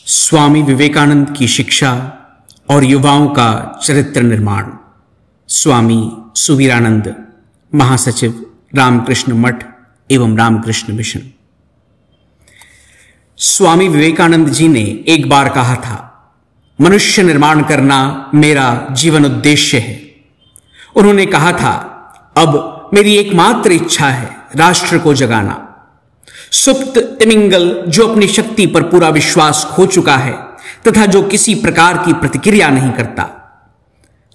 स्वामी विवेकानंद की शिक्षा और युवाओं का चरित्र निर्माण। स्वामी सुवीरानंद, महासचिव, रामकृष्ण मठ एवं रामकृष्ण मिशन। स्वामी विवेकानंद जी ने एक बार कहा था, मनुष्य निर्माण करना मेरा जीवन उद्देश्य है। उन्होंने कहा था, अब मेरी एकमात्र इच्छा है राष्ट्र को जगाना। सुप्त तिमिंगल जो अपनी शक्ति पर पूरा विश्वास खो चुका है तथा जो किसी प्रकार की प्रतिक्रिया नहीं करता।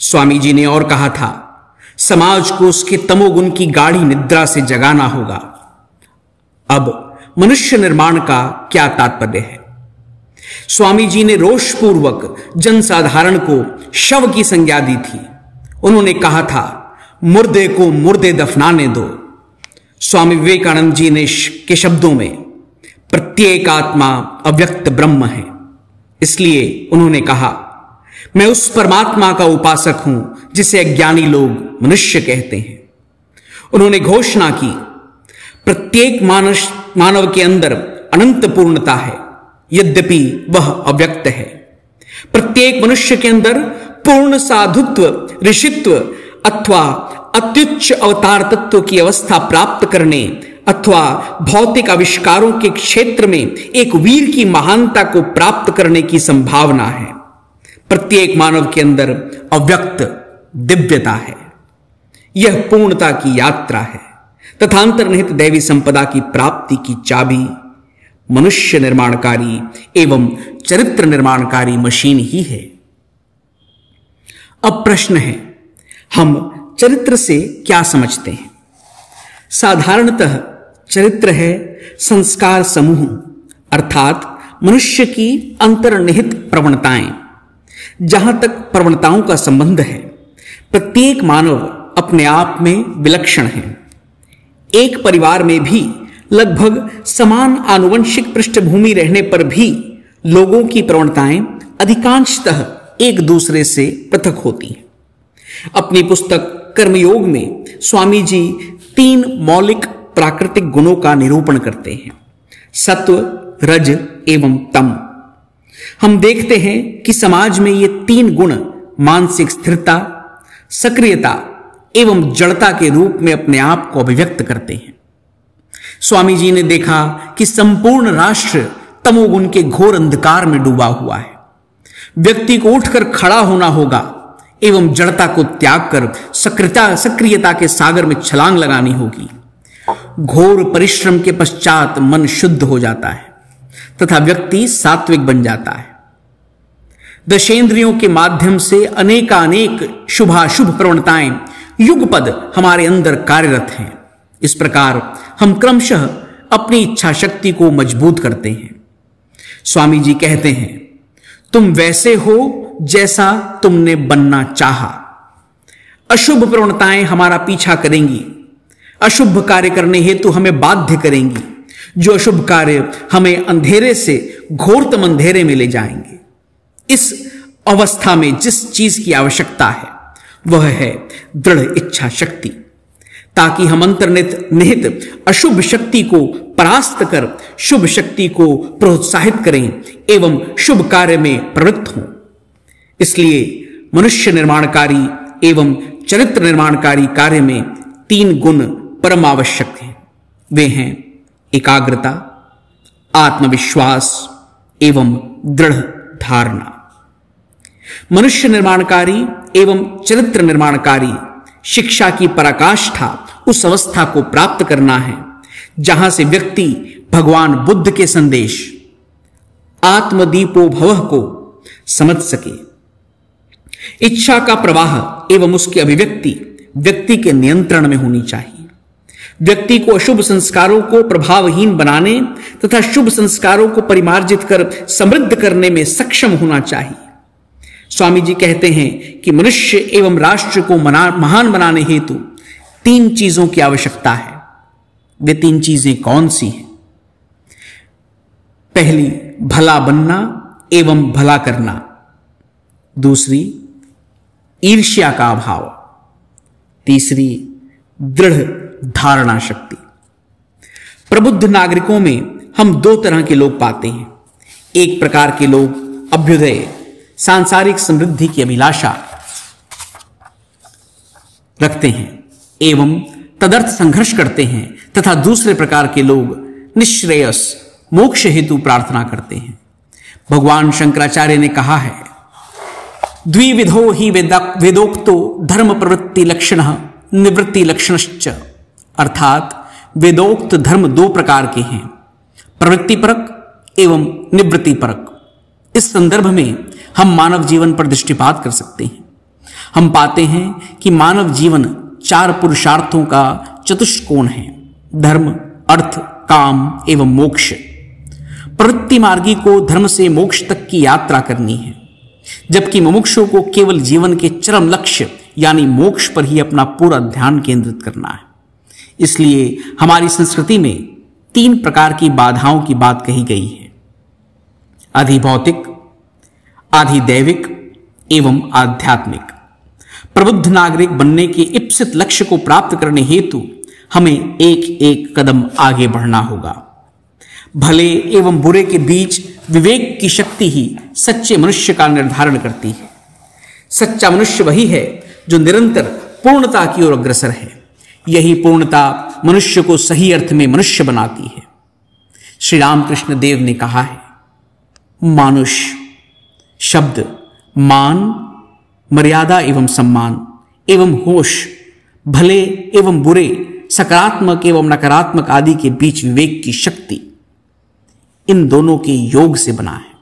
स्वामी जी ने और कहा था, समाज को उसके तमोगुण की गाढ़ी निद्रा से जगाना होगा। अब मनुष्य निर्माण का क्या तात्पर्य है? स्वामी जी ने रोषपूर्वक जनसाधारण को शव की संज्ञा दी थी। उन्होंने कहा था, मुर्दे को मुर्दे दफनाने दो। स्वामी विवेकानंद जी ने के शब्दों में प्रत्येक आत्मा अव्यक्त ब्रह्म है। इसलिए उन्होंने कहा, मैं उस परमात्मा का उपासक हूं जिसे अज्ञानी लोग मनुष्य कहते हैं। उन्होंने घोषणा की, प्रत्येक मानव के अंदर अनंत पूर्णता है, यद्यपि वह अव्यक्त है। प्रत्येक मनुष्य के अंदर पूर्ण साधुत्व, ऋषित्व अथवा अत्युच्च अवतार तत्व की अवस्था प्राप्त करने अथवा भौतिक आविष्कारों के क्षेत्र में एक वीर की महानता को प्राप्त करने की संभावना है। प्रत्येक मानव के अंदर अव्यक्त दिव्यता है। यह पूर्णता की यात्रा है तथा अंतर्निहित दैवी संपदा की प्राप्ति की चाबी मनुष्य निर्माणकारी एवं चरित्र निर्माणकारी मशीन ही है। अब प्रश्न है, हम चरित्र से क्या समझते हैं? साधारणतः चरित्र है संस्कार समूह, अर्थात मनुष्य की अंतर्निहित प्रवणताएं। जहां तक प्रवणताओं का संबंध है, प्रत्येक मानव अपने आप में विलक्षण है। एक परिवार में भी लगभग समान आनुवंशिक पृष्ठभूमि रहने पर भी लोगों की प्रवणताएं अधिकांशतः एक दूसरे से पृथक होती हैं। अपनी पुस्तक कर्मयोग में स्वामी जी 3 मौलिक प्राकृतिक गुणों का निरूपण करते हैं, सत्व, रज एवं तम। हम देखते हैं कि समाज में ये 3 गुण मानसिक स्थिरता, सक्रियता एवं जड़ता के रूप में अपने आप को अभिव्यक्त करते हैं। स्वामी जी ने देखा कि संपूर्ण राष्ट्र तमोगुण के घोर अंधकार में डूबा हुआ है। व्यक्ति को उठकर खड़ा होना होगा एवं जड़ता को त्याग कर सक्रियता के सागर में छलांग लगानी होगी। घोर परिश्रम के पश्चात मन शुद्ध हो जाता है तथा व्यक्ति सात्विक बन जाता है। दशेंद्रियों के माध्यम से अनेकानेक शुभाशुभ प्रवणताएं युगपद हमारे अंदर कार्यरत हैं। इस प्रकार हम क्रमशः अपनी इच्छा शक्ति को मजबूत करते हैं। स्वामी जी कहते हैं, तुम वैसे हो जैसा तुमने बनना चाहा। अशुभ प्रवणताएं हमारा पीछा करेंगी, अशुभ कार्य करने हेतु हमें बाध्य करेंगी। जो अशुभ कार्य हमें अंधेरे से घोरतम अंधेरे में ले जाएंगे। इस अवस्था में जिस चीज की आवश्यकता है वह है दृढ़ इच्छा शक्ति, ताकि हम अंतर्निहित अशुभ शक्ति को परास्त कर शुभ शक्ति को प्रोत्साहित करें एवं शुभ कार्य में प्रवृत्त हों। इसलिए मनुष्य निर्माणकारी एवं चरित्र निर्माणकारी कार्य में 3 गुण परम आवश्यक हैं। वे हैं एकाग्रता, आत्मविश्वास एवं दृढ़ धारणा। मनुष्य निर्माणकारी एवं चरित्र निर्माणकारी शिक्षा की पराकाष्ठा उस अवस्था को प्राप्त करना है जहां से व्यक्ति भगवान बुद्ध के संदेश आत्मदीपो भवः को समझ सके। इच्छा का प्रवाह एवं उसकी अभिव्यक्ति व्यक्ति के नियंत्रण में होनी चाहिए। व्यक्ति को अशुभ संस्कारों को प्रभावहीन बनाने तथा शुभ संस्कारों को परिमार्जित कर समृद्ध करने में सक्षम होना चाहिए। स्वामी जी कहते हैं कि मनुष्य एवं राष्ट्र को महान बनाने हेतु 3 चीजों की आवश्यकता है। वे 3 चीजें कौन सी हैं? पहली, भला बनना एवं भला करना। दूसरी, ईर्ष्या का अभाव। तीसरी, दृढ़ धारणा शक्ति। प्रबुद्ध नागरिकों में हम 2 तरह के लोग पाते हैं। एक प्रकार के लोग अभ्युदय, सांसारिक समृद्धि की अभिलाषा रखते हैं एवं तदर्थ संघर्ष करते हैं, तथा दूसरे प्रकार के लोग निश्रेयस मोक्ष हेतु प्रार्थना करते हैं। भगवान शंकराचार्य ने कहा है, द्विविधो ही वेदोक्तो धर्म प्रवृत्ति लक्षण निवृत्ति लक्षणश्च, अर्थात वेदोक्त धर्म दो प्रकार के हैं, प्रवृत्ति परक एवं निवृत्ति परक। इस संदर्भ में हम मानव जीवन पर दृष्टिपात कर सकते हैं। हम पाते हैं कि मानव जीवन 4 पुरुषार्थों का चतुष्कोण है, धर्म, अर्थ, काम एवं मोक्ष। प्रवृत्ति मार्गी को धर्म से मोक्ष तक की यात्रा करनी है, जबकि मुमुक्षु को केवल जीवन के चरम लक्ष्य यानी मोक्ष पर ही अपना पूरा ध्यान केंद्रित करना है। इसलिए हमारी संस्कृति में 3 प्रकार की बाधाओं की बात कही गई है, अधिभौतिक, आधिदैविक एवं आध्यात्मिक। प्रबुद्ध नागरिक बनने के इप्सित लक्ष्य को प्राप्त करने हेतु हमें एक एक कदम आगे बढ़ना होगा। भले एवं बुरे के बीच विवेक की शक्ति ही सच्चे मनुष्य का निर्धारण करती है। सच्चा मनुष्य वही है जो निरंतर पूर्णता की ओर अग्रसर है। यही पूर्णता मनुष्य को सही अर्थ में मनुष्य बनाती है। श्री रामकृष्ण देव ने कहा है, मानुष शब्द मान, मर्यादा एवं सम्मान एवं होश, भले एवं बुरे, सकारात्मक एवं नकारात्मक आदि के बीच विवेक की शक्ति, इन दोनों के योग से बना है।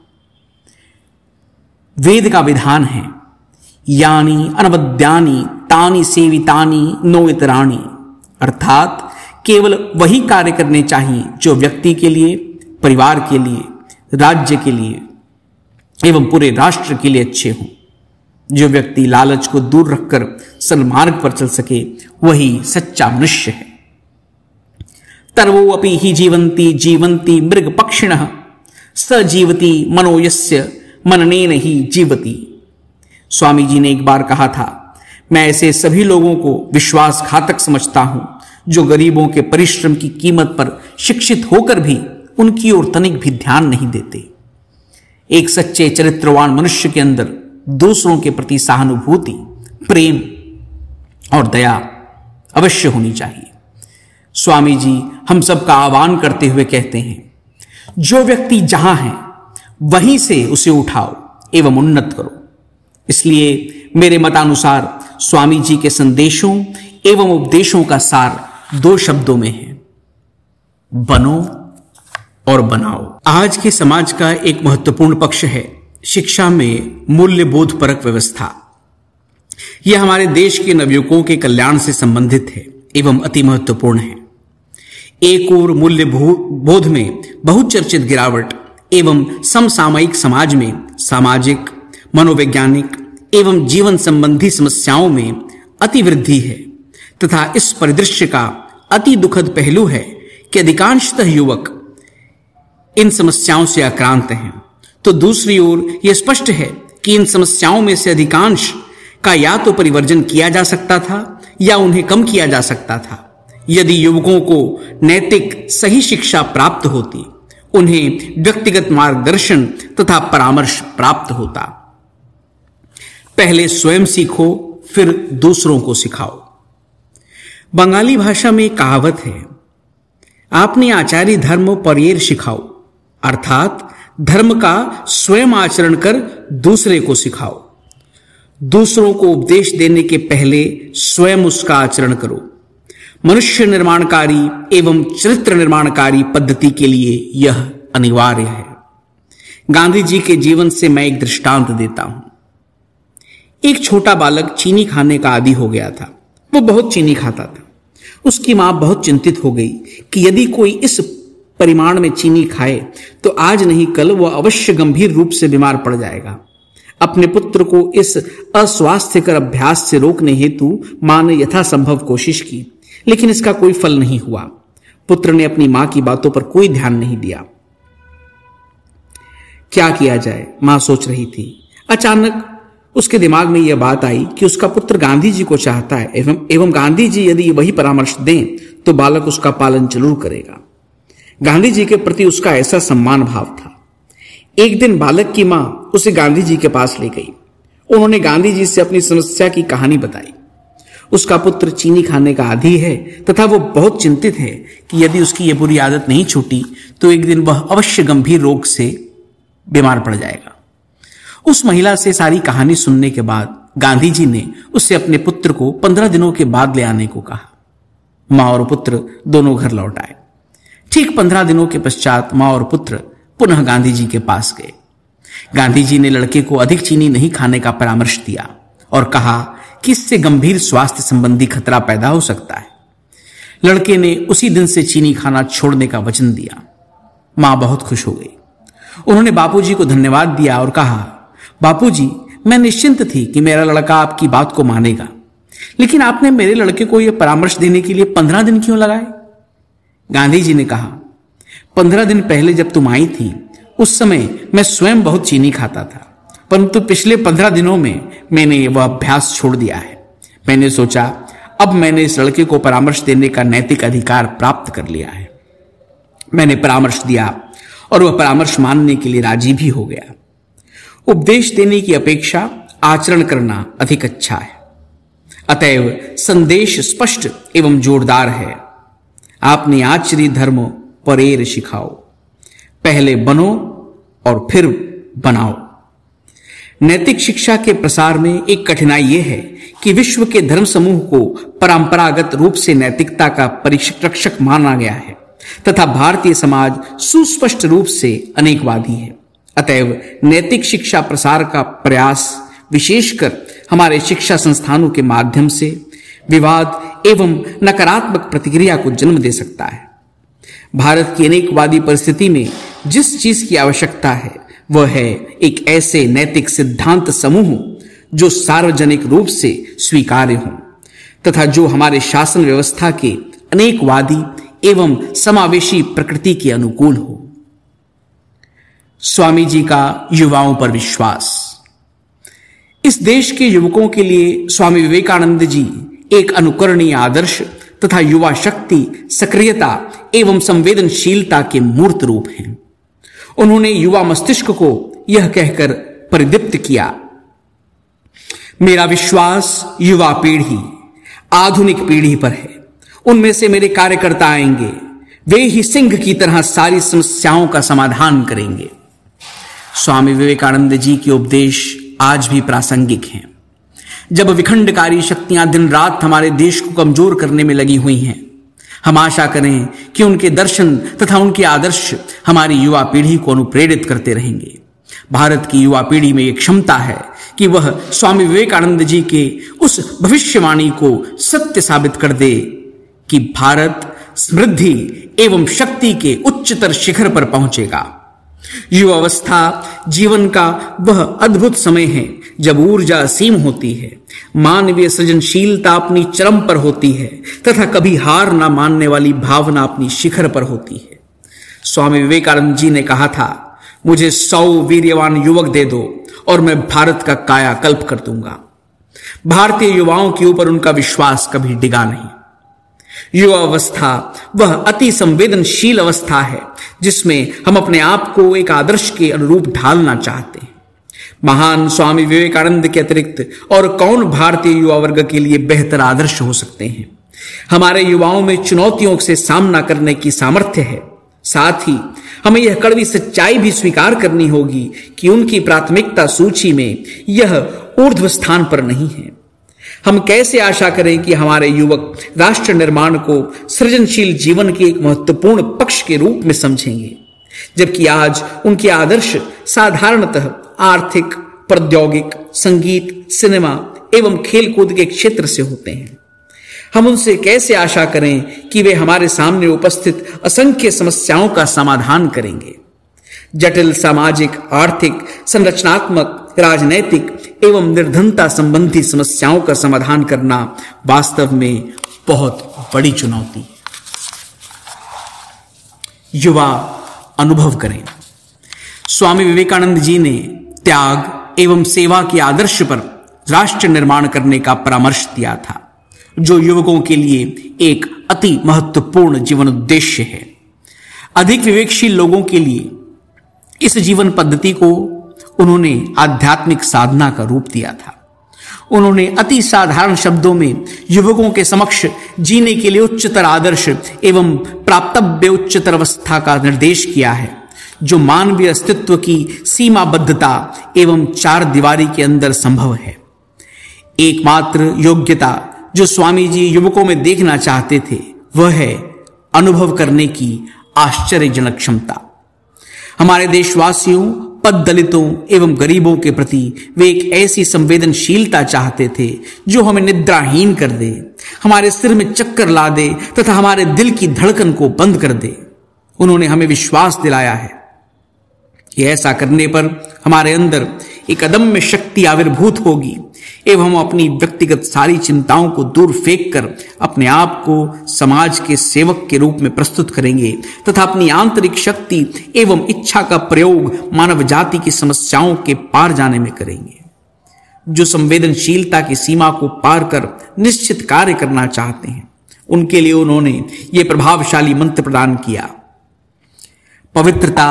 वेद का विधान है, यानी अनवद्यानि तानि सेवितानि नो इतराणि, अर्थात केवल वही कार्य करने चाहिए जो व्यक्ति के लिए, परिवार के लिए, राज्य के लिए एवं पूरे राष्ट्र के लिए अच्छे हों। जो व्यक्ति लालच को दूर रखकर सन्मार्ग पर चल सके वही सच्चा मनुष्य है। तरवो अपि ही जीवंती जीवंती मृग पक्षिणः स जीवती मनो यस्य मननेन ही जीवती। स्वामी जी ने एक बार कहा था, मैं ऐसे सभी लोगों को विश्वासघातक समझता हूं जो गरीबों के परिश्रम की कीमत पर शिक्षित होकर भी उनकी ओर तनिक भी ध्यान नहीं देते। एक सच्चे चरित्रवान मनुष्य के अंदर दूसरों के प्रति सहानुभूति, प्रेम और दया अवश्य होनी चाहिए। स्वामी जी हम सबका आह्वान करते हुए कहते हैं, जो व्यक्ति जहां है वहीं से उसे उठाओ एवं उन्नत करो। इसलिए मेरे मतानुसार स्वामी जी के संदेशों एवं उपदेशों का सार 2 शब्दों में है, बनो और बनाओ। आज के समाज का एक महत्वपूर्ण पक्ष है शिक्षा में मूल्यबोध परक व्यवस्था। यह हमारे देश के नवयुवकों के कल्याण से संबंधित है एवं अति महत्वपूर्ण है। एक और मूल्य बोध में बहुचर्चित गिरावट एवं समसामयिक समाज में सामाजिक, मनोवैज्ञानिक एवं जीवन संबंधी समस्याओं में अतिवृद्धि है, तथा इस परिदृश्य का अति दुखद पहलू है कि अधिकांशतः युवक इन समस्याओं से आक्रांत हैं। तो दूसरी ओर यह स्पष्ट है कि इन समस्याओं में से अधिकांश का या तो परिवर्जन किया जा सकता था या उन्हें कम किया जा सकता था यदि युवकों को नैतिक सही शिक्षा प्राप्त होती, उन्हें व्यक्तिगत मार्गदर्शन तथा परामर्श प्राप्त होता। पहले स्वयं सीखो, फिर दूसरों को सिखाओ। बंगाली भाषा में एक कहावत है, आपने आचार्य धर्म परेर सिखाओ, अर्थात धर्म का स्वयं आचरण कर दूसरे को सिखाओ। दूसरों को उपदेश देने के पहले स्वयं उसका आचरण करो। मनुष्य निर्माणकारी एवं चरित्र निर्माणकारी पद्धति के लिए यह अनिवार्य है। गांधी जी के जीवन से मैं एक दृष्टांत देता हूं। एक छोटा बालक चीनी खाने का आदी हो गया था। वो बहुत चीनी खाता था। उसकी मां बहुत चिंतित हो गई कि यदि कोई इस परिमाण में चीनी खाए तो आज नहीं कल वह अवश्य गंभीर रूप से बीमार पड़ जाएगा। अपने पुत्र को इस अस्वास्थ्यकर अभ्यास से रोकने हेतु मां ने यथासंभव कोशिश की, लेकिन इसका कोई फल नहीं हुआ। पुत्र ने अपनी मां की बातों पर कोई ध्यान नहीं दिया। क्या किया जाए, मां सोच रही थी। अचानक उसके दिमाग में यह बात आई कि उसका पुत्र गांधी जी को चाहता है एवं गांधी जी यदि वही परामर्श दें तो बालक उसका पालन जरूर करेगा। गांधी जी के प्रति उसका ऐसा सम्मान भाव था। एक दिन बालक की मां उसे गांधी जी के पास ले गई। उन्होंने गांधी जी से अपनी समस्या की कहानी बताई। उसका पुत्र चीनी खाने का आदी है तथा वो बहुत चिंतित है कि यदि उसकी यह बुरी आदत नहीं छूटी तो एक दिन वह अवश्य गंभीर रोग से बीमार पड़ जाएगा। उस महिला से सारी कहानी सुनने के बाद गांधी जी ने उससे अपने पुत्र को 15 दिनों के बाद ले आने को कहा। मां और पुत्र दोनों घर लौट आए। ठीक 15 दिनों के पश्चात मां और पुत्र पुनः गांधी जी के पास गए। गांधी जी ने लड़के को अधिक चीनी नहीं खाने का परामर्श दिया और कहा कि इससे गंभीर स्वास्थ्य संबंधी खतरा पैदा हो सकता है। लड़के ने उसी दिन से चीनी खाना छोड़ने का वचन दिया। मां बहुत खुश हो गई। उन्होंने बापूजी को धन्यवाद दिया और कहा, बापूजी, मैं निश्चिंत थी कि मेरा लड़का आपकी बात को मानेगा, लेकिन आपने मेरे लड़के को यह परामर्श देने के लिए 15 दिन क्यों लगाए? गांधी जी ने कहा, 15 दिन पहले जब तुम आई थी उस समय मैं स्वयं बहुत चीनी खाता था, परंतु पिछले 15 दिनों में मैंने वह अभ्यास छोड़ दिया है। मैंने सोचा अब मैंने इस लड़के को परामर्श देने का नैतिक अधिकार प्राप्त कर लिया है। मैंने परामर्श दिया और वह परामर्श मानने के लिए राजी भी हो गया। उपदेश देने की अपेक्षा आचरण करना अधिक अच्छा है। अतएव संदेश स्पष्ट एवं जोरदार है। आपने आचरी धर्म परेर सिखाओ, पहले बनो और फिर बनाओ। नैतिक शिक्षा के प्रसार में एक कठिनाई यह है कि विश्व के धर्म समूह को परंपरागत रूप से नैतिकता का परिरक्षक माना गया है तथा भारतीय समाज सुस्पष्ट रूप से अनेकवादी है। अतएव नैतिक शिक्षा प्रसार का प्रयास विशेषकर हमारे शिक्षा संस्थानों के माध्यम से विवाद एवं नकारात्मक प्रतिक्रिया को जन्म दे सकता है। भारत की अनेकवादी परिस्थिति में जिस चीज की आवश्यकता है वह है एक ऐसे नैतिक सिद्धांत समूह जो सार्वजनिक रूप से स्वीकार्य हो तथा जो हमारे शासन व्यवस्था के अनेकवादी एवं समावेशी प्रकृति के अनुकूल हो। स्वामी जी का युवाओं पर विश्वास। इस देश के युवकों के लिए स्वामी विवेकानंद जी एक अनुकरणीय आदर्श तथा युवा शक्ति, सक्रियता एवं संवेदनशीलता के मूर्त रूप हैं। उन्होंने युवा मस्तिष्क को यह कहकर परिदीप्त किया, मेरा विश्वास युवा पीढ़ी, आधुनिक पीढ़ी पर है। उनमें से मेरे कार्यकर्ता आएंगे, वे ही सिंह की तरह सारी समस्याओं का समाधान करेंगे। स्वामी विवेकानंद जी के उपदेश आज भी प्रासंगिक हैं। जब विखंडकारी शक्तियां दिन रात हमारे देश को कमजोर करने में लगी हुई हैं, हम आशा करें कि उनके दर्शन तथा उनके आदर्श हमारी युवा पीढ़ी को अनुप्रेरित करते रहेंगे। भारत की युवा पीढ़ी में एक क्षमता है कि वह स्वामी विवेकानंद जी के उस भविष्यवाणी को सत्य साबित कर दे कि भारत समृद्धि एवं शक्ति के उच्चतर शिखर पर पहुंचेगा। युवावस्था जीवन का वह अद्भुत समय है जब ऊर्जा असीम होती है, मानवीय सृजनशीलता अपनी चरम पर होती है तथा कभी हार ना मानने वाली भावना अपनी शिखर पर होती है। स्वामी विवेकानंद जी ने कहा था, मुझे 100 वीर्यवान युवक दे दो और मैं भारत का कायाकल्प कर दूंगा। भारतीय युवाओं के ऊपर उनका विश्वास कभी डिगा नहीं। युवावस्था वह अति संवेदनशील अवस्था है जिसमें हम अपने आप को एक आदर्श के अनुरूप ढालना चाहते हैं। महान स्वामी विवेकानंद के अतिरिक्त और कौन भारतीय युवा वर्ग के लिए बेहतर आदर्श हो सकते हैं। हमारे युवाओं में चुनौतियों से सामना करने की सामर्थ्य है। साथ ही हमें यह कड़वी सच्चाई भी स्वीकार करनी होगी कि उनकी प्राथमिकता सूची में यह ऊर्ध्व स्थान पर नहीं है। हम कैसे आशा करें कि हमारे युवक राष्ट्र निर्माण को सृजनशील जीवन के एक महत्वपूर्ण पक्ष के रूप में समझेंगे, जबकि आज उनके आदर्श साधारणतः आर्थिक, प्रौद्योगिक, संगीत, सिनेमा एवं खेलकूद के क्षेत्र से होते हैं। हम उनसे कैसे आशा करें कि वे हमारे सामने उपस्थित असंख्य समस्याओं का समाधान करेंगे। जटिल सामाजिक, आर्थिक, संरचनात्मक, राजनैतिक एवं निर्धनता संबंधी समस्याओं का समाधान करना वास्तव में बहुत बड़ी चुनौती है। युवा अनुभव करें। स्वामी विवेकानंद जी ने त्याग एवं सेवा के आदर्श पर राष्ट्र निर्माण करने का परामर्श दिया था, जो युवकों के लिए एक अति महत्वपूर्ण जीवन उद्देश्य है। अधिक विवेकशील लोगों के लिए इस जीवन पद्धति को उन्होंने आध्यात्मिक साधना का रूप दिया था। उन्होंने अति साधारण शब्दों में युवकों के समक्ष जीने के लिए उच्चतर आदर्श एवं प्राप्तव्य उच्चतर अवस्था का निर्देश किया है, जो मानवीय अस्तित्व की सीमाबद्धता एवं चार दीवारी के अंदर संभव है। एकमात्र योग्यता जो स्वामी जी युवकों में देखना चाहते थे वह है अनुभव करने की आश्चर्यजनक क्षमता। हमारे देशवासियों, पद दलितों एवं गरीबों के प्रति वे एक ऐसी संवेदनशीलता चाहते थे जो हमें निद्राहीन कर दे, हमारे सिर में चक्कर ला दे तथा हमारे दिल की धड़कन को बंद कर दे। उन्होंने हमें विश्वास दिलाया है कि ऐसा करने पर हमारे अंदर एक अदम्य शक्ति आविर्भूत होगी एवं हम अपनी व्यक्तिगत सारी चिंताओं को दूर फेंक कर अपने आप को समाज के सेवक के रूप में प्रस्तुत करेंगे तथा अपनी आंतरिक शक्ति एवं इच्छा का प्रयोग मानव जाति की समस्याओं के पार जाने में करेंगे। जो संवेदनशीलता की सीमा को पार कर निश्चित कार्य करना चाहते हैं, उनके लिए उन्होंने ये प्रभावशाली मंत्र प्रदान किया: पवित्रता,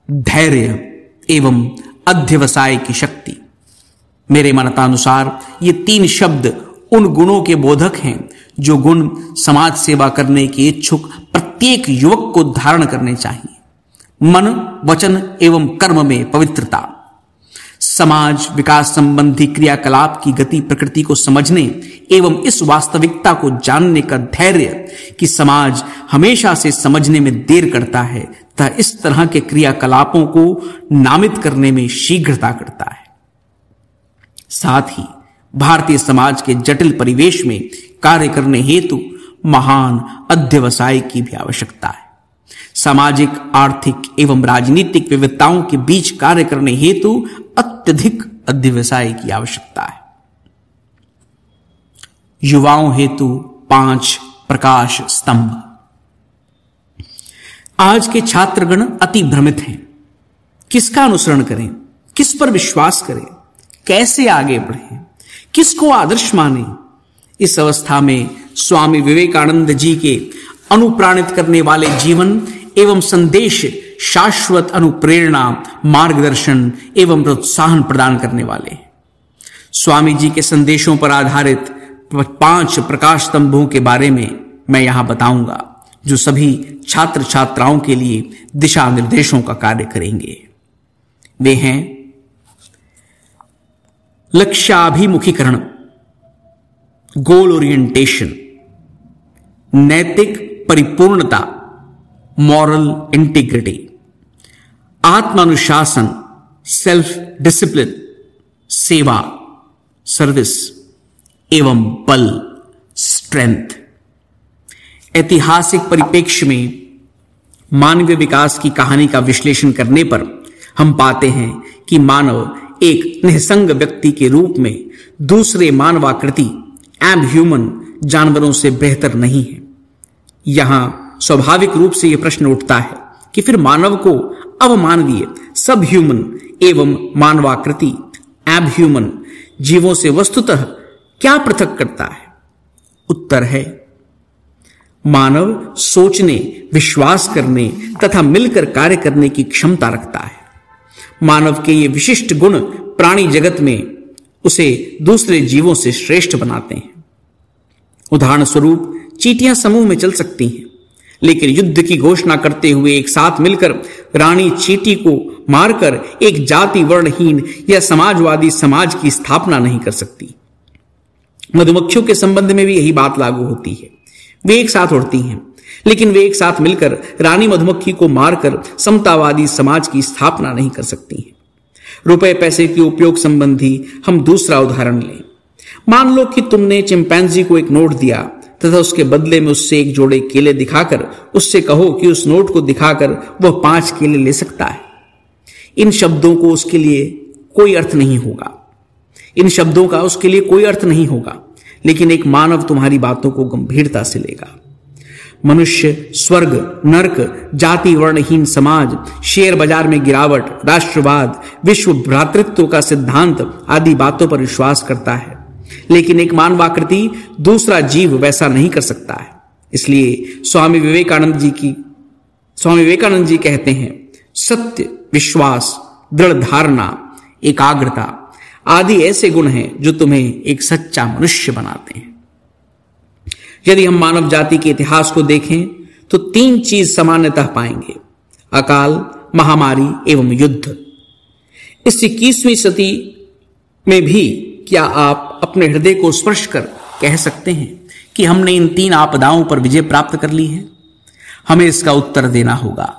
धैर्य एवं अध्यवसाय की शक्ति। मेरे मान्यतानुसार ये तीन शब्द उन गुणों के बोधक हैं जो गुण समाज सेवा करने के इच्छुक प्रत्येक युवक को धारण करने चाहिए। मन, वचन एवं कर्म में पवित्रता, समाज विकास संबंधी क्रियाकलाप की गति प्रकृति को समझने एवं इस वास्तविकता को जानने का धैर्य कि समाज हमेशा से समझने में देर करता है तथा इस तरह के क्रियाकलापों को नामित करने में शीघ्रता करता है। साथ ही भारतीय समाज के जटिल परिवेश में कार्य करने हेतु महान अध्यवसाय की भी आवश्यकता है। सामाजिक, आर्थिक एवं राजनीतिक विविधताओं के बीच कार्य करने हेतु अत्यधिक अध्यवसाय की आवश्यकता है। युवाओं हेतु 5 प्रकाश स्तंभ। आज के छात्रगण अति भ्रमित हैं। किसका अनुसरण करें, किस पर विश्वास करें, कैसे आगे बढ़ें, किसको आदर्श माने। इस अवस्था में स्वामी विवेकानंद जी के अनुप्राणित करने वाले जीवन एवं संदेश शाश्वत अनुप्रेरणा, मार्गदर्शन एवं प्रोत्साहन प्रदान करने वाले हैं। स्वामी जी के संदेशों पर आधारित 5 प्रकाश स्तंभों के बारे में मैं यहां बताऊंगा, जो सभी छात्र छात्राओं के लिए दिशा निर्देशों का कार्य करेंगे। वे हैं: लक्ष्याभिमुखीकरण, गोल ओरिएंटेशन, नैतिक परिपूर्णता, मॉरल इंटीग्रिटी, आत्मानुशासन, सेल्फ डिसिप्लिन, सेवा, सर्विस एवं बल, स्ट्रेंथ। ऐतिहासिक परिप्रेक्ष्य में मानवीय विकास की कहानी का विश्लेषण करने पर हम पाते हैं कि मानव एक निसंग व्यक्ति के रूप में दूसरे मानवाकृति एब ह्यूमन जानवरों से बेहतर नहीं है। यहां स्वाभाविक रूप से यह प्रश्न उठता है कि फिर मानव को अवमानवीय सब ह्यूमन एवं मानवाकृति एब ह्यूमन जीवों से वस्तुतः क्या पृथक करता है? उत्तर है, मानव सोचने, विश्वास करने तथा मिलकर कार्य करने की क्षमता रखता है। मानव के ये विशिष्ट गुण प्राणी जगत में उसे दूसरे जीवों से श्रेष्ठ बनाते हैं। उदाहरण स्वरूप, चींटियां समूह में चल सकती हैं, लेकिन युद्ध की घोषणा करते हुए एक साथ मिलकर रानी चींटी को मारकर एक जाति वर्णहीन या समाजवादी समाज की स्थापना नहीं कर सकती। मधुमक्खियों के संबंध में भी यही बात लागू होती है। वे एक साथ उड़ती हैं, लेकिन वे एक साथ मिलकर रानी मधुमक्खी को मारकर समतावादी समाज की स्थापना नहीं कर सकती हैं। रुपए पैसे के उपयोग संबंधी हम दूसरा उदाहरण लें। मान लो कि तुमने चिंपैंजी को एक नोट दिया तथा उसके बदले में उससे एक जोड़े केले दिखाकर उससे कहो कि उस नोट को दिखाकर वह 5 केले ले सकता है। इन शब्दों को उसके लिए कोई अर्थ नहीं होगा, इन शब्दों का उसके लिए कोई अर्थ नहीं होगा, लेकिन एक मानव तुम्हारी बातों को गंभीरता से लेगा। मनुष्य, स्वर्ग, नरक, जाति वर्णहीन समाज, शेयर बाजार में गिरावट, राष्ट्रवाद, विश्व भ्रातृत्व का सिद्धांत आदि बातों पर विश्वास करता है, लेकिन एक मानवाकृति दूसरा जीव वैसा नहीं कर सकता है। इसलिए स्वामी विवेकानंद जी कहते हैं, सत्य, विश्वास, दृढ़ धारणा, एकाग्रता आदि ऐसे गुण हैं जो तुम्हें एक सच्चा मनुष्य बनाते हैं। यदि हम मानव जाति के इतिहास को देखें तो 3 चीज सामान्यतः पाएंगे: अकाल, महामारी एवं युद्ध। इस 21वीं सदी में भी क्या आप अपने हृदय को स्पर्श कर कह सकते हैं कि हमने इन 3 आपदाओं पर विजय प्राप्त कर ली है? हमें इसका उत्तर देना होगा।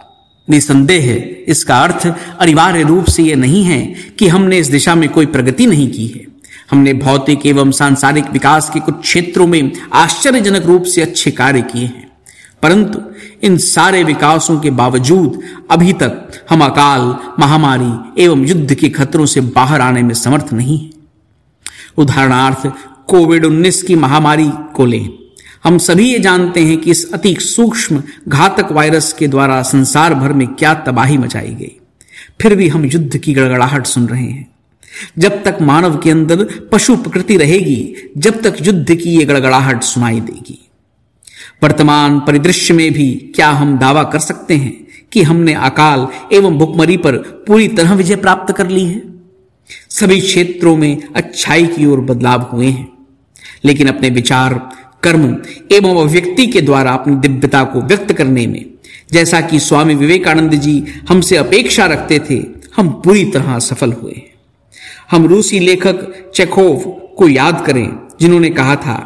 निसंदेह इसका अर्थ अनिवार्य रूप से यह नहीं है कि हमने इस दिशा में कोई प्रगति नहीं की है। हमने भौतिक एवं सांसारिक विकास के कुछ क्षेत्रों में आश्चर्यजनक रूप से अच्छे कार्य किए हैं, परंतु इन सारे विकासों के बावजूद अभी तक हम अकाल, महामारी एवं युद्ध के खतरों से बाहर आने में समर्थ नहीं हैं। उदाहरणार्थ कोविड-19 की महामारी को लें। हम सभी ये जानते हैं कि इस अति सूक्ष्म घातक वायरस के द्वारा संसार भर में क्या तबाही मचाई गई। फिर भी हम युद्ध की गड़गड़ाहट सुन रहे हैं। जब तक मानव के अंदर पशु प्रकृति रहेगी, जब तक युद्ध की ये गड़गड़ाहट सुनाई देगी। वर्तमान परिदृश्य में भी क्या हम दावा कर सकते हैं कि हमने अकाल एवं भुखमरी पर पूरी तरह विजय प्राप्त कर ली है? सभी क्षेत्रों में अच्छाई की ओर बदलाव हुए हैं, लेकिन अपने विचार, कर्म एवं अभिव्यक्ति के द्वारा अपनी दिव्यता को व्यक्त करने में, जैसा कि स्वामी विवेकानंद जी हमसे अपेक्षा रखते थे, हम पूरी तरह सफल हुए। हम रूसी लेखक चेखोव को याद करें, जिन्होंने कहा था,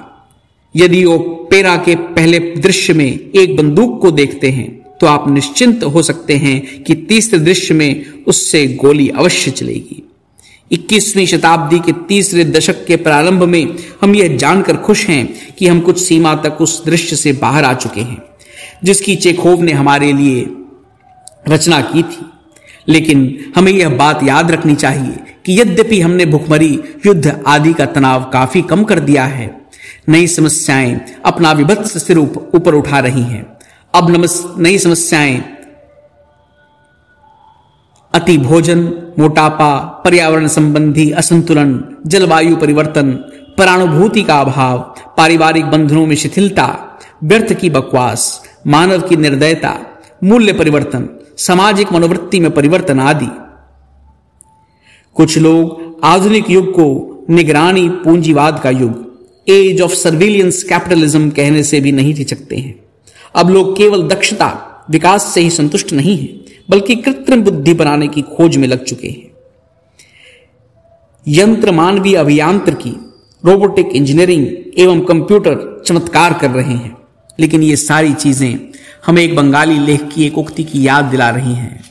यदि ओपेरा के पहले दृश्य में एक बंदूक को देखते हैं तो आप निश्चिंत हो सकते हैं कि तीसरे दृश्य में उससे गोली अवश्य चलेगी। 21वीं शताब्दी के तीसरे दशक के प्रारंभ में हम यह जानकर खुश हैं कि हम कुछ सीमा तक उस दृश्य से बाहर आ चुके हैं जिसकी चेखोव ने हमारे लिए रचना की थी। लेकिन हमें यह बात याद रखनी चाहिए कि यद्यपि हमने भुखमरी, युद्ध आदि का तनाव काफी कम कर दिया है, नई समस्याएं अपना विभत्स सिर ऊपर उठा रही हैं। अब नई समस्याएं अति भोजन, मोटापा, पर्यावरण संबंधी असंतुलन, जलवायु परिवर्तन, परानुभूति का अभाव, पारिवारिक बंधनों में शिथिलता, व्यर्थ की बकवास, मानव की निर्दयता, मूल्य परिवर्तन, सामाजिक मनोवृत्ति में परिवर्तन आदि। कुछ लोग आधुनिक युग को निगरानी पूंजीवाद का युग, एज ऑफ सर्विलियंस कैपिटलिज्म कहने से भी नहीं हिचकते हैं। अब लोग केवल दक्षता, विकास से ही संतुष्ट नहीं हैं, बल्कि कृत्रिम बुद्धि बनाने की खोज में लग चुके हैं। यंत्र मानवीय अभियांत्रिकी, रोबोटिक इंजीनियरिंग एवं कंप्यूटर चमत्कार कर रहे हैं। लेकिन ये सारी चीजें हमें एक बंगाली लेख की एक उक्ति की याद दिला रही हैं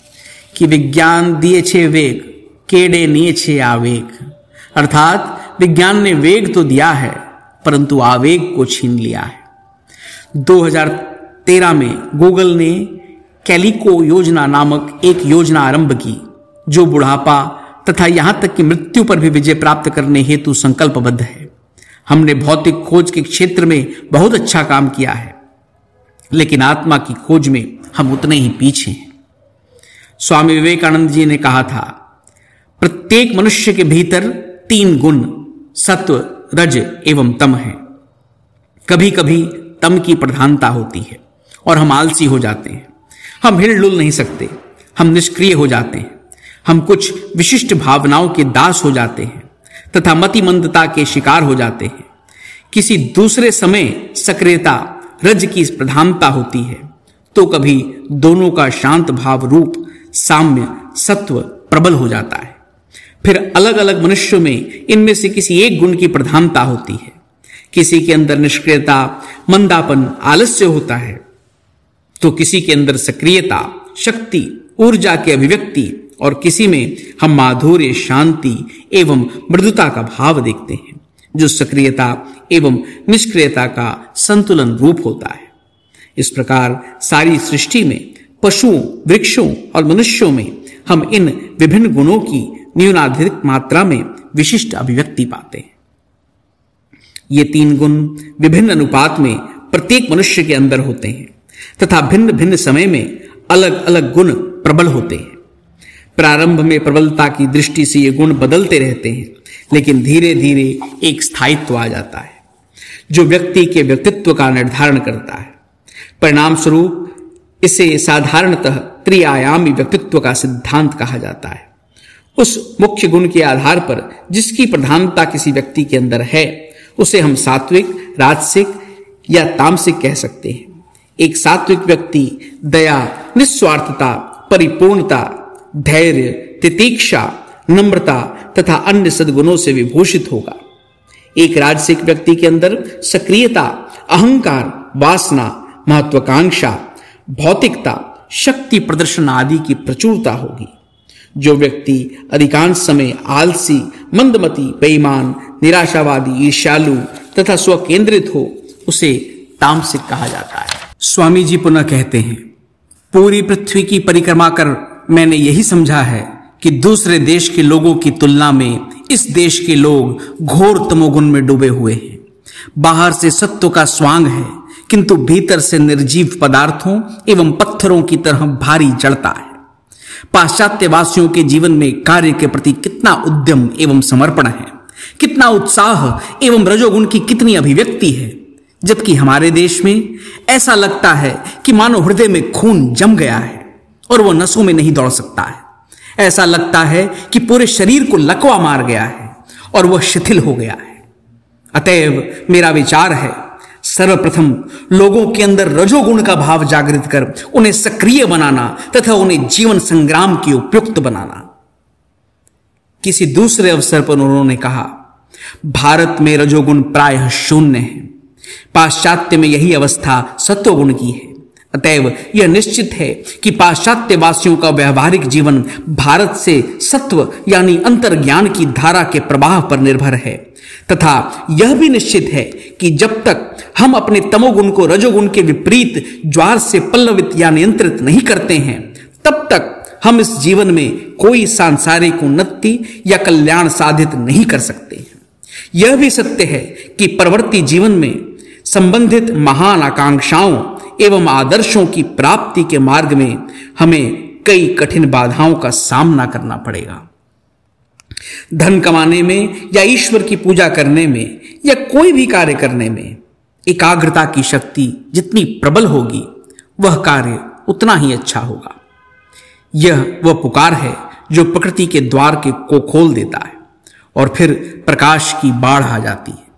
कि विज्ञान दिए छे वेग, केड़े निये छे आवेग। अर्थात विज्ञान ने वेग तो दिया है, परंतु आवेग को छीन लिया है। 2013 में गूगल ने कैलिको योजना नामक एक योजना आरंभ की, जो बुढ़ापा तथा यहां तक कि मृत्यु पर भी विजय प्राप्त करने हेतु संकल्पबद्ध है। हमने भौतिक खोज के क्षेत्र में बहुत अच्छा काम किया है, लेकिन आत्मा की खोज में हम उतने ही पीछे हैं। स्वामी विवेकानंद जी ने कहा था, प्रत्येक मनुष्य के भीतर 3 गुण सत्व, रज एवं तम है। कभी कभी तम की प्रधानता होती है और हम आलसी हो जाते हैं। हम हिलडुल नहीं सकते, हम निष्क्रिय हो जाते हैं, हम कुछ विशिष्ट भावनाओं के दास हो जाते हैं तथा मतिमंदता के शिकार हो जाते हैं। किसी दूसरे समय सक्रियता, रज की प्रधानता होती है, तो कभी दोनों का शांत भाव रूप साम्य सत्व प्रबल हो जाता है। फिर अलग अलग मनुष्यों में इनमें से किसी एक गुण की प्रधानता होती है। किसी के अंदर निष्क्रियता, मंदापन, आलस्य होता है, तो किसी के अंदर सक्रियता, शक्ति, ऊर्जा की अभिव्यक्ति और किसी में हम माधुर्य, शांति एवं मृदुता का भाव देखते हैं, जो सक्रियता एवं निष्क्रियता का संतुलन रूप होता है। इस प्रकार सारी सृष्टि में पशुओं, वृक्षों और मनुष्यों में हम इन विभिन्न गुणों की न्यूनाधिक मात्रा में विशिष्ट अभिव्यक्ति पाते हैं। ये 3 गुण विभिन्न अनुपात में प्रत्येक मनुष्य के अंदर होते हैं तथा भिन्न भिन्न समय में अलग अलग गुण प्रबल होते हैं। प्रारंभ में प्रबलता की दृष्टि से ये गुण बदलते रहते हैं, लेकिन धीरे धीरे एक स्थायित्व आ जाता है जो व्यक्ति के व्यक्तित्व का निर्धारण करता है। परिणाम स्वरूप इसे साधारणतः त्रिआयामी व्यक्तित्व का सिद्धांत कहा जाता है। उस मुख्य गुण के आधार पर जिसकी प्रधानता किसी व्यक्ति के अंदर है उसे हम सात्विक, राजसिक या तामसिक कह सकते हैं। एक सात्विक व्यक्ति दया, निस्वार्थता, परिपूर्णता, धैर्य, तितीक्षा, नम्रता तथा अन्य सद्गुणों से विभूषित होगा। एक राजसिक व्यक्ति के अंदर सक्रियता, अहंकार, वासना, महत्वाकांक्षा, भौतिकता, शक्ति प्रदर्शन आदि की प्रचुरता होगी। जो व्यक्ति अधिकांश समय आलसी, मंदमती, बेईमान, निराशावादी, ईर्ष्यालु तथा स्वकेंद्रित हो उसे तामसिक कहा जाता है। स्वामी जी पुनः कहते हैं, पूरी पृथ्वी की परिक्रमा कर मैंने यही समझा है कि दूसरे देश के लोगों की तुलना में इस देश के लोग घोर तमोगुण में डूबे हुए हैं। बाहर से सत्व का स्वांग है किंतु भीतर से निर्जीव पदार्थों एवं पत्थरों की तरह भारी जड़ता है। पाश्चात्य वासियों के जीवन में कार्य के प्रति कितना उद्यम एवं समर्पण है, कितना उत्साह एवं रजोगुण की कितनी अभिव्यक्ति है, जबकि हमारे देश में ऐसा लगता है कि मानो हृदय में खून जम गया है और वह नसों में नहीं दौड़ सकता है। ऐसा लगता है कि पूरे शरीर को लकवा मार गया है और वह शिथिल हो गया है। अतएव मेरा विचार है, सर्वप्रथम लोगों के अंदर रजोगुण का भाव जागृत कर उन्हें सक्रिय बनाना तथा उन्हें जीवन संग्राम के उपयुक्त बनाना। किसी दूसरे अवसर पर उन्होंने कहा, भारत में रजोगुण प्रायः शून्य है, पाश्चात्य में यही अवस्था सत्वगुण की है। अतएव यह निश्चित है कि पाश्चात्य वासियों का व्यवहारिक जीवन भारत से सत्व यानी अंतर्ज्ञान की धारा के प्रवाह पर निर्भर है तथा यह भी निश्चित है कि जब तक हम अपने तमोगुण को रजोगुण के विपरीत ज्वार से पल्लवित या नियंत्रित नहीं करते हैं तब तक हम इस जीवन में कोई सांसारिक उन्नति या कल्याण साधित नहीं कर सकते। यह भी सत्य है कि परवर्ती जीवन में संबंधित महान आकांक्षाओं एवं आदर्शों की प्राप्ति के मार्ग में हमें कई कठिन बाधाओं का सामना करना पड़ेगा। धन कमाने में या ईश्वर की पूजा करने में या कोई भी कार्य करने में एकाग्रता की शक्ति जितनी प्रबल होगी वह कार्य उतना ही अच्छा होगा। यह वह पुकार है जो प्रकृति के द्वार को खोल देता है और फिर प्रकाश की बाढ़ आ जाती है।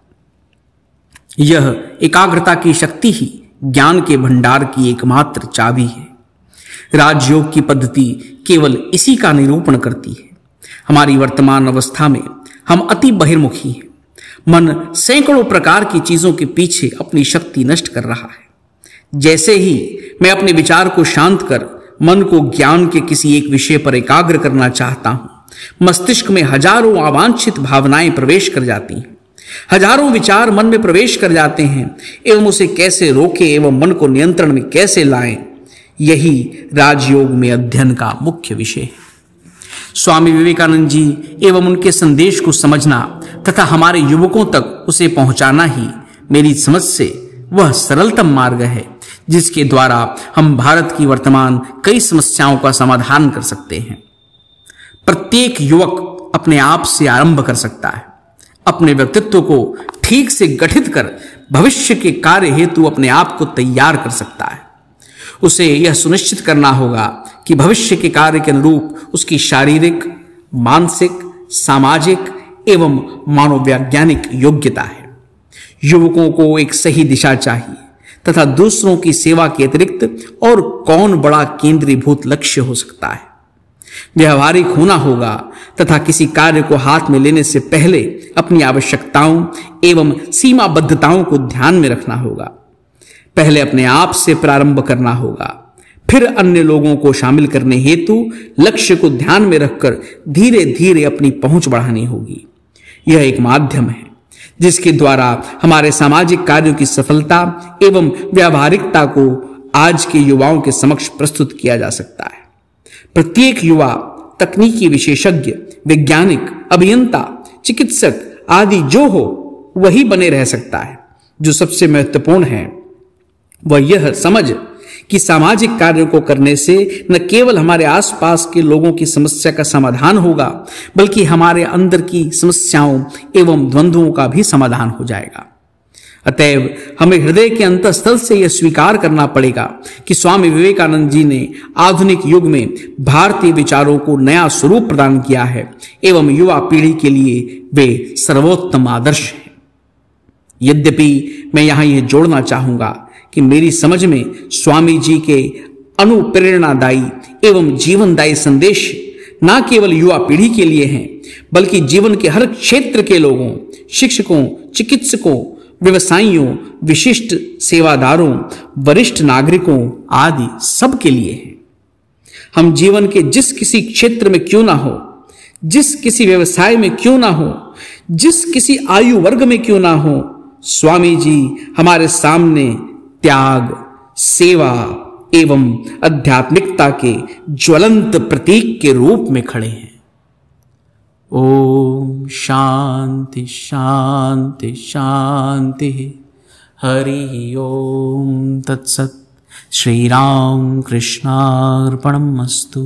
यह एकाग्रता की शक्ति ही ज्ञान के भंडार की एकमात्र चाबी है। राजयोग की पद्धति केवल इसी का निरूपण करती है। हमारी वर्तमान अवस्था में हम अति बहिर्मुखी हैं। मन सैकड़ों प्रकार की चीजों के पीछे अपनी शक्ति नष्ट कर रहा है। जैसे ही मैं अपने विचार को शांत कर मन को ज्ञान के किसी एक विषय पर एकाग्र करना चाहता हूं, मस्तिष्क में हजारों अवांछित भावनाएं प्रवेश कर जाती हैं। हजारों विचार मन में प्रवेश कर जाते हैं एवं उसे कैसे रोके एवं मन को नियंत्रण में कैसे लाएं, यही राजयोग में अध्ययन का मुख्य विषय है। स्वामी विवेकानंद जी एवं उनके संदेश को समझना तथा हमारे युवकों तक उसे पहुंचाना ही मेरी समझ से वह सरलतम मार्ग है जिसके द्वारा हम भारत की वर्तमान कई समस्याओं का समाधान कर सकते हैं। प्रत्येक युवक अपने आप से आरंभ कर सकता है। अपने व्यक्तित्व को ठीक से गठित कर भविष्य के कार्य हेतु अपने आप को तैयार कर सकता है। उसे यह सुनिश्चित करना होगा कि भविष्य के कार्य के अनुरूप उसकी शारीरिक, मानसिक, सामाजिक एवं मनोवैज्ञानिक योग्यता है। युवकों को एक सही दिशा चाहिए तथा दूसरों की सेवा के अतिरिक्त और कौन बड़ा केंद्रीभूत लक्ष्य हो सकता है। व्यवहारिक होना होगा तथा किसी कार्य को हाथ में लेने से पहले अपनी आवश्यकताओं एवं सीमाबद्धताओं को ध्यान में रखना होगा। पहले अपने आप से प्रारंभ करना होगा, फिर अन्य लोगों को शामिल करने हेतु लक्ष्य को ध्यान में रखकर धीरे धीरे अपनी पहुंच बढ़ानी होगी। यह एक माध्यम है जिसके द्वारा हमारे सामाजिक कार्यों की सफलता एवं व्यावहारिकता को आज के युवाओं के समक्ष प्रस्तुत किया जा सकता है। प्रत्येक युवा तकनीकी विशेषज्ञ, वैज्ञानिक, अभियंता, चिकित्सक आदि जो हो वही बने रह सकता है। जो सबसे महत्वपूर्ण है वह यह समझ कि सामाजिक कार्यों को करने से न केवल हमारे आसपास के लोगों की समस्या का समाधान होगा बल्कि हमारे अंदर की समस्याओं एवं द्वंद्वों का भी समाधान हो जाएगा। अतएव हमें हृदय के अंतःस्थल से यह स्वीकार करना पड़ेगा कि स्वामी विवेकानंद जी ने आधुनिक युग में भारतीय विचारों को नया स्वरूप प्रदान किया है एवं युवा पीढ़ी के लिए वे सर्वोत्तम आदर्श हैं। यद्यपि मैं यहां यह जोड़ना चाहूंगा कि मेरी समझ में स्वामी जी के अनुप्रेरणादायी एवं जीवनदायी संदेश न केवल युवा पीढ़ी के लिए हैं, बल्कि जीवन के हर क्षेत्र के लोगों, शिक्षकों, चिकित्सकों, व्यवसायियों, विशिष्ट सेवादारों, वरिष्ठ नागरिकों आदि सब के लिए है। हम जीवन के जिस किसी क्षेत्र में क्यों ना हो, जिस किसी व्यवसाय में क्यों ना हो, जिस किसी आयु वर्ग में क्यों ना हो, स्वामी जी हमारे सामने त्याग, सेवा एवं आध्यात्मिकता के ज्वलंत प्रतीक के रूप में खड़े हैं। ओम शांति शांति शांति। हरि ओम तत्सत। श्री राम कृष्णार्पणमस्तु।